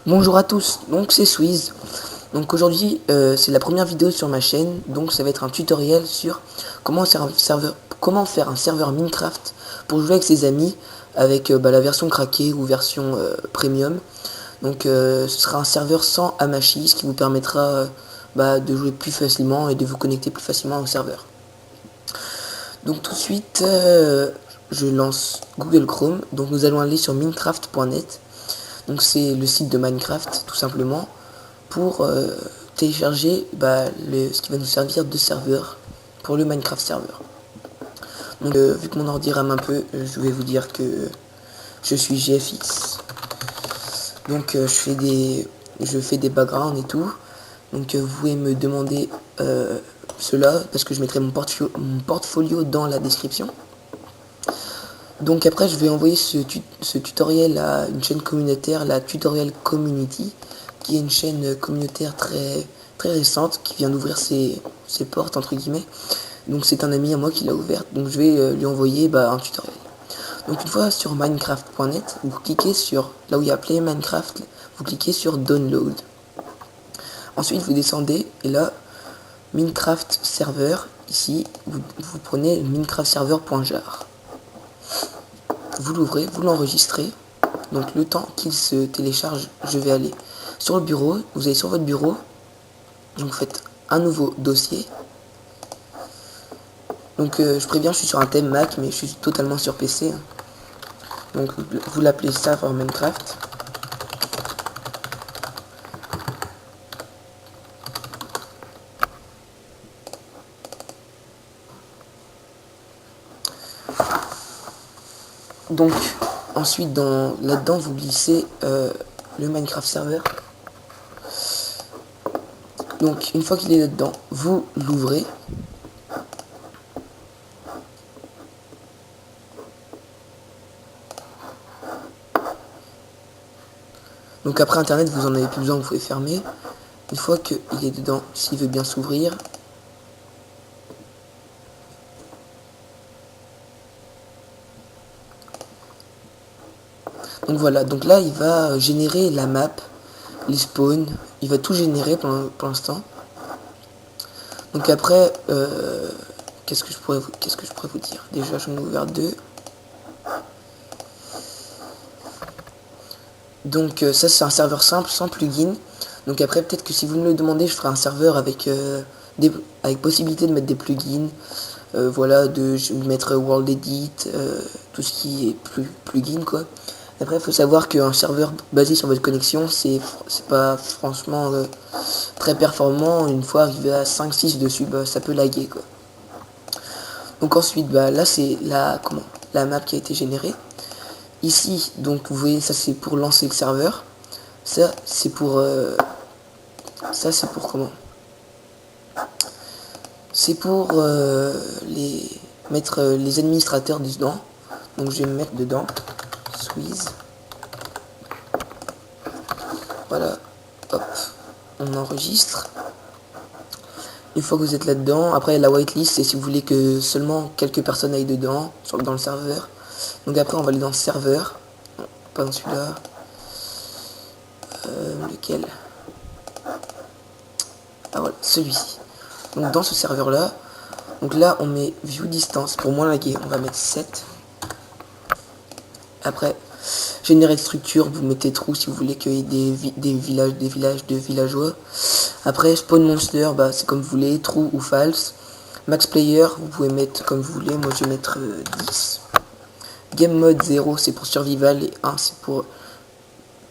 Bonjour à tous, donc c'est Swiz. Donc aujourd'hui c'est la première vidéo sur ma chaîne, donc ça va être un tutoriel sur comment faire un serveur Minecraft pour jouer avec ses amis avec la version craquée ou version premium. Donc ce sera un serveur sans Hamachi, ce qui vous permettra de jouer plus facilement et de vous connecter plus facilement au serveur. Donc tout de suite je lance Google Chrome, donc nous allons aller sur minecraft.net. Donc c'est le site de Minecraft tout simplement pour télécharger ce qui va nous servir de serveur pour le Minecraft serveur. Donc vu que mon ordi rame un peu, je vais vous dire que je suis GFX. Donc je fais des backgrounds et tout. Donc vous pouvez me demander cela parce que je mettrai mon portfolio dans la description. Donc après je vais envoyer ce tutoriel à une chaîne communautaire, la Tutorial Community, qui est une chaîne communautaire très récente, qui vient d'ouvrir ses portes entre guillemets. Donc c'est un ami à moi qui l'a ouverte, donc je vais lui envoyer un tutoriel. Donc une fois sur minecraft.net, vous cliquez sur là où il y a Play Minecraft, vous cliquez sur Download. Ensuite vous descendez et là Minecraft Server, ici vous prenez Minecraft Server.jar. Vous l'ouvrez, vous l'enregistrez. Donc le temps qu'il se télécharge, je vais aller sur le bureau. Vous allez sur votre bureau, donc vous faites un nouveau dossier. Donc je préviens, je suis sur un thème Mac, mais je suis totalement sur PC. Donc vous l'appelez serveur Minecraft. Donc ensuite là-dedans vous glissez le Minecraft serveur. Donc une fois qu'il est là-dedans, vous l'ouvrez. Donc après internet vous en avez plus besoin, vous pouvez fermer. Une fois qu'il est dedans, s'il veut bien s'ouvrir, donc voilà, donc là il va générer la map, les spawns, il va tout générer pour l'instant. Donc après qu'est-ce que je pourrais vous dire? Déjà j'en ai ouvert deux. Donc ça c'est un serveur simple sans plugin. Donc après peut-être que si vous me le demandez, je ferai un serveur avec possibilité de mettre des plugins. Voilà, je vais mettre World Edit, tout ce qui est plugin quoi. Après il faut savoir qu'un serveur basé sur votre connexion c'est pas franchement très performant. Une fois arrivé à 5-6 dessus, ça peut laguer quoi. Donc ensuite là c'est la map qui a été générée. Ici donc vous voyez, ça c'est pour lancer le serveur. Ça c'est pour comment? C'est pour mettre les administrateurs dedans. Donc je vais me mettre dedans. Swiz. Voilà. Hop. On enregistre. Une fois que vous êtes là-dedans, après la whitelist, c'est si vous voulez que seulement quelques personnes aillent dedans, dans le serveur. Donc après on va aller dans serveur. Non, pas dans celui-là. Lequel? Ah voilà, celui-ci. Donc dans ce serveur là, donc là on met view distance pour moins laguer, on va mettre 7. Après générer de structure, vous mettez trou si vous voulez qu'il y ait des villages de villageois. Après spawn monster, c'est comme vous voulez, true ou false. Max player, vous pouvez mettre comme vous voulez, moi je vais mettre 10. Game mode 0 c'est pour survival et 1 c'est pour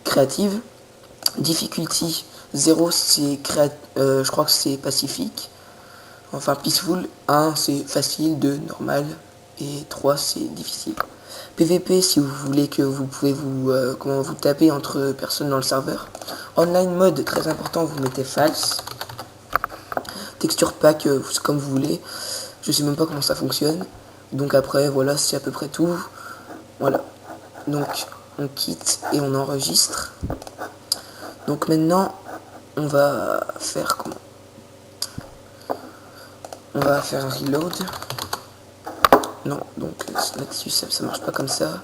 créative. Difficulty 0 c'est je crois que c'est pacifique. Enfin peaceful, 1 c'est facile, 2 normal et 3 c'est difficile. PVP si vous voulez que vous pouvez vous taper entre personnes dans le serveur. Online mode très important, vous mettez false. Texture pack comme vous voulez. Je sais même pas comment ça fonctionne. Donc après voilà, c'est à peu près tout. Voilà. Donc on quitte et on enregistre. Donc maintenant on va faire comment? On va faire un reload. Non, donc là-dessus ça marche pas comme ça.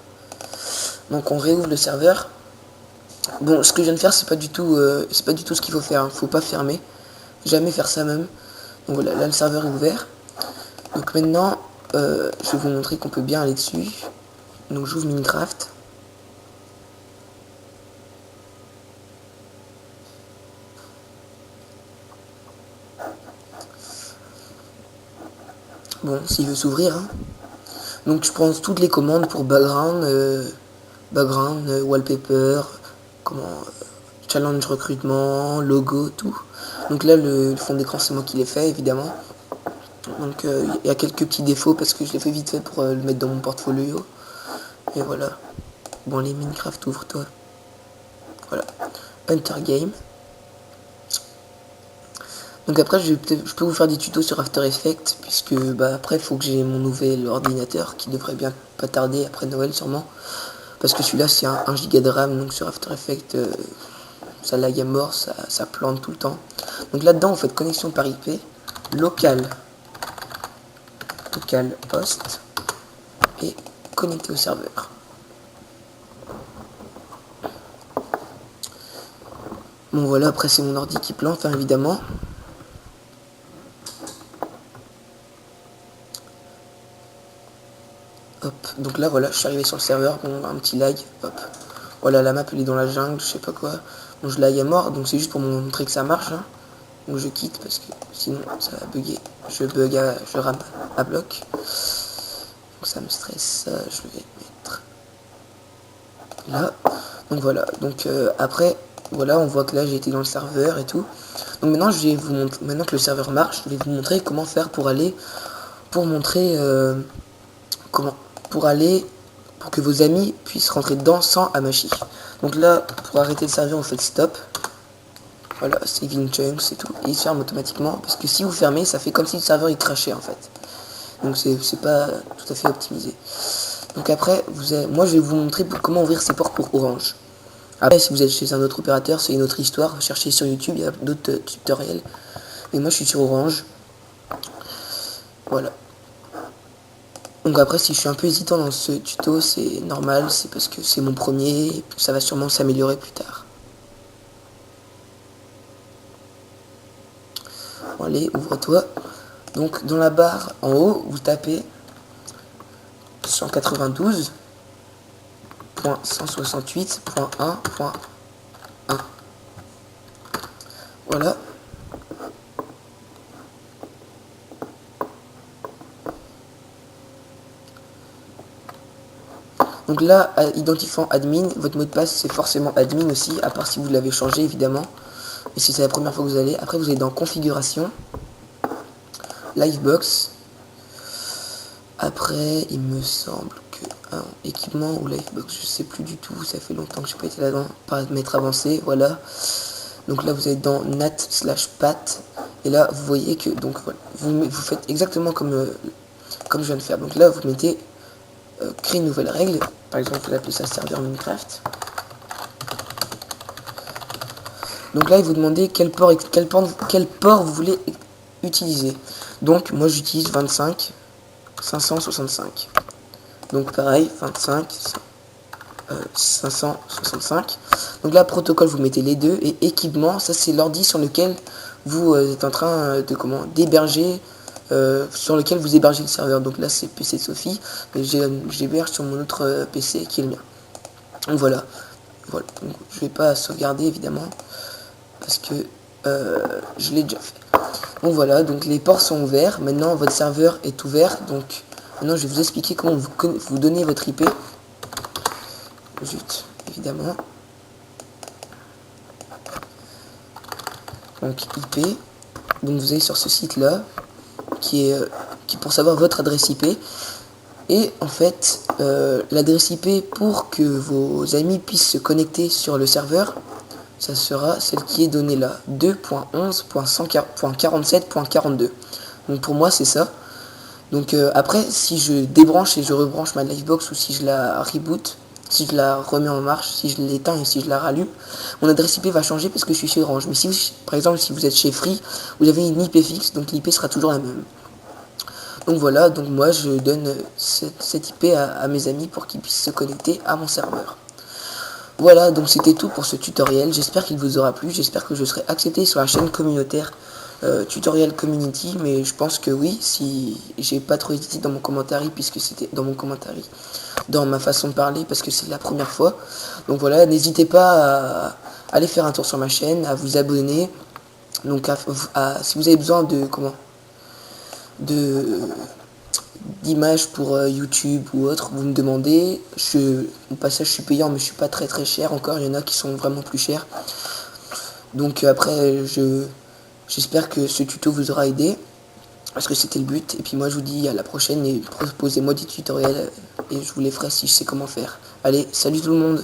Donc on réouvre le serveur. Bon, ce que je viens de faire, c'est pas du tout ce qu'il faut faire, hein. Faut pas fermer, jamais faire ça même. Donc voilà, là le serveur est ouvert. Donc maintenant, je vais vous montrer qu'on peut bien aller dessus. Donc j'ouvre Minecraft. Bon, s'il veut s'ouvrir, hein. Donc je prends toutes les commandes pour background, wallpaper, challenge recrutement, logo, tout. Donc là le fond d'écran c'est moi qui l'ai fait évidemment. Donc il y a quelques petits défauts parce que je l'ai fait vite fait pour le mettre dans mon portfolio. Et voilà. Bon les Minecraft, ouvre-toi. Voilà. Hunter Game. Donc après je peux vous faire des tutos sur After Effects puisque après il faut que j'ai mon nouvel ordinateur qui devrait bien pas tarder après Noël sûrement. Parce que celui-là c'est un giga de RAM, donc sur After Effects ça lag à mort, ça plante tout le temps. Donc là-dedans vous faites connexion par IP, local host et connecté au serveur. Bon voilà, après c'est mon ordi qui plante hein, évidemment. Hop, donc là voilà, je suis arrivé sur le serveur, bon un petit lag, hop. Voilà, la map elle est dans la jungle, je sais pas quoi. Bon je lag à mort, donc c'est juste pour montrer que ça marche. Hein. Donc je quitte parce que sinon ça va bugger. Je rame à bloc. Donc ça me stresse, je vais mettre là. Donc voilà, donc après, voilà, on voit que là j'ai été dans le serveur et tout. Donc maintenant je vais vous montrer, maintenant que le serveur marche, je vais vous montrer comment faire pour aller, pour montrer pour que vos amis puissent rentrer dedans sans Hamachi. Donc là, pour arrêter le serveur, vous faites stop. Voilà, saving chunks et tout. Et il se ferme automatiquement. Parce que si vous fermez, ça fait comme si le serveur il crachait en fait. Donc c'est pas tout à fait optimisé. Donc après, moi je vais vous montrer comment ouvrir ces ports pour Orange. Après, si vous êtes chez un autre opérateur, c'est une autre histoire. Cherchez sur YouTube, il y a d'autres tutoriels. Mais moi je suis sur Orange. Voilà. Donc après, si je suis un peu hésitant dans ce tuto, c'est normal, c'est parce que c'est mon premier, et ça va sûrement s'améliorer plus tard. Bon, allez, ouvre-toi. Donc dans la barre en haut, vous tapez 192.168.1.1. Voilà. Donc là, identifiant admin, votre mot de passe c'est forcément admin aussi, à part si vous l'avez changé évidemment. Et si c'est la première fois que vous allez, après vous allez dans configuration, livebox. Après, il me semble que équipement ou livebox, je sais plus du tout, ça fait longtemps que je n'ai pas été là-dedans. Paramètres avancés, voilà. Donc là vous êtes dans nat/pat et là vous voyez que donc voilà, vous faites exactement comme je viens de faire. Donc là vous mettez créer une nouvelle règle, par exemple vous appelez ça serveur Minecraft. Donc là il vous demandez quel port vous voulez utiliser. Donc moi j'utilise 25 565. Donc pareil 25 565. Donc là protocole vous mettez les deux et équipement ça c'est l'ordi sur lequel vous êtes en train d'héberger sur lequel vous hébergez le serveur. Donc là c'est PC de Sophie, mais j'héberge sur mon autre PC qui est le mien. Donc voilà. Donc, je vais pas sauvegarder évidemment parce que je l'ai déjà fait. Donc voilà, donc les ports sont ouverts. Maintenant votre serveur est ouvert. Donc maintenant je vais vous expliquer comment vous donnez votre IP. Juste évidemment. Donc IP. Donc vous allez sur ce site là qui est pour savoir votre adresse IP. Et en fait, l'adresse IP pour que vos amis puissent se connecter sur le serveur, ça sera celle qui est donnée là, 2.11.147.42. Donc pour moi c'est ça. Donc après, si je débranche et je rebranche ma livebox ou si je la reboot, si je la remets en marche, si je l'éteins et si je la rallume, mon adresse IP va changer parce que je suis chez Orange. Mais si vous, par exemple, si vous êtes chez Free, vous avez une IP fixe, donc l'IP sera toujours la même. Donc voilà, donc moi je donne cette IP à mes amis pour qu'ils puissent se connecter à mon serveur. Voilà, donc c'était tout pour ce tutoriel. J'espère qu'il vous aura plu. J'espère que je serai accepté sur la chaîne communautaire Tutorial Community. Mais je pense que oui, si j'ai pas trop hésité dans mon commentaire, puisque c'était dans mon commentaire, dans ma façon de parler, parce que c'est la première fois. Donc voilà, n'hésitez pas à aller faire un tour sur ma chaîne, à vous abonner. Donc si vous avez besoin de de d'images pour YouTube ou autre, vous me demandez. Au passage, je suis payant, mais je suis pas très cher encore. Il y en a qui sont vraiment plus chers. Donc après, j'espère que ce tuto vous aura aidé, parce que c'était le but. Et puis moi, je vous dis à la prochaine et proposez-moi des tutoriels et je vous les ferai si je sais comment faire. Allez, salut tout le monde!